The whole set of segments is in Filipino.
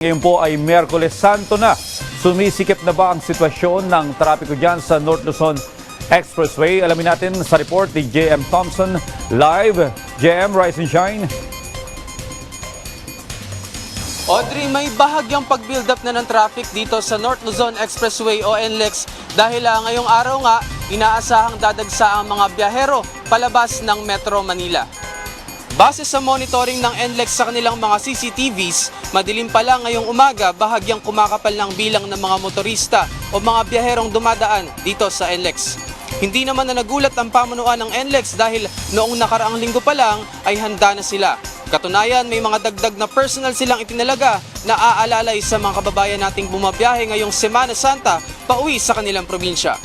Ngayon po ay Miyerkules Santo na. Sumisikip na ba ang sitwasyon ng trapiko dyan sa North Luzon Expressway? Alamin natin sa report ni J.M. Thompson. Live, J.M. Rise and Shine. Audrey, may bahagyang pag-build up na ng traffic dito sa North Luzon Expressway o NLEX dahil ngayong araw nga inaasahang dadagsa ang mga biyahero palabas ng Metro Manila. Base sa monitoring ng NLEX sa kanilang mga CCTVs, madilim pa lang ngayong umaga bahagyang kumakapal ng bilang ng mga motorista o mga biyaherong dumadaan dito sa NLEX. Hindi naman na nagulat ang pamunuan ng NLEX dahil noong nakaraang linggo pa lang ay handa na sila. Katunayan, may mga dagdag na personal silang itinalaga na aalalay sa mga kababayan nating bumabiyahe ngayong Semana Santa pauwi sa kanilang probinsya.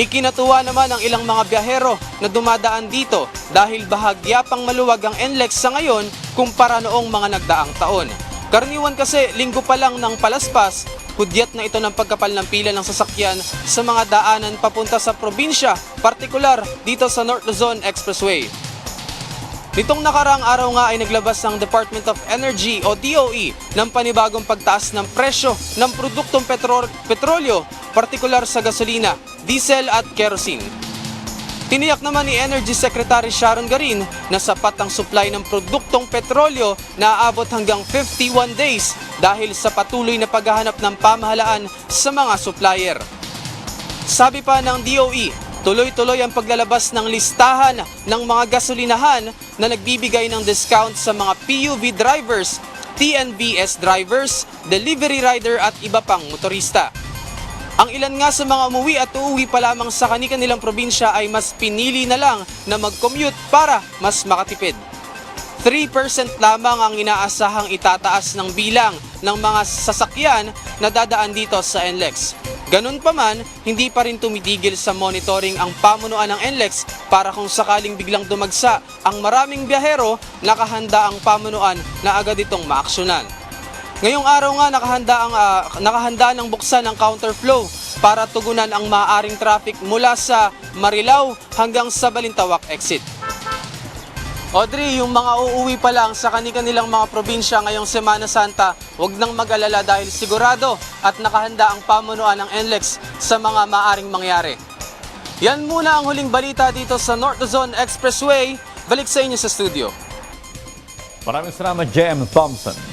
Ikinatuwa naman ang ilang mga biyahero na dumadaan dito dahil bahagya pang maluwag ang NLEX sa ngayon kumpara noong mga nagdaang taon. Karaniwan kasi linggo pa lang ng palaspas, hudyat na ito ng pagkapal ng pila ng sasakyan sa mga daanan papunta sa probinsya, partikular dito sa North Luzon Expressway. Nitong nakaraang araw nga ay naglabas ang Department of Energy o DOE ng panibagong pagtaas ng presyo ng produktong petrolyo, partikular sa gasolina, diesel at kerosene. Tiniyak naman ni Energy Secretary Sharon Garin na sapat ang supply ng produktong petrolyo na aabot hanggang 51 days dahil sa patuloy na paghahanap ng pamahalaan sa mga supplier. Sabi pa ng DOE, tuloy-tuloy ang paglalabas ng listahan ng mga gasolinahan na nagbibigay ng discount sa mga PUV drivers, TNVS drivers, delivery rider at iba pang motorista. Ang ilan nga sa mga umuwi at uuwi pa lamang sa kanilang probinsya ay mas pinili na lang na mag-commute para mas makatipid. 3% lamang ang inaasahang itataas ng bilang ng mga sasakyan na dadaan dito sa NLEX. Ganun pa man, hindi pa rin tumitigil sa monitoring ang pamunuan ng NLEX para kung sakaling biglang dumagsa ang maraming biyahero, nakahanda ang pamunuan na agad itong maaksyonan. Ngayong araw nga nakahanda ng buksan ng counterflow para tugunan ang maaaring traffic mula sa Marilao hanggang sa Balintawak exit. Audrey, yung mga uuwi pa lang sa kanilang mga probinsya ngayong Semana Santa, huwag nang mag-alala dahil sigurado at nakahanda ang pamunuan ng NLEX sa mga maaaring mangyari. Yan muna ang huling balita dito sa North Luzon Expressway. Balik sa inyo sa studio. Maraming salamat, J.M. Thompson.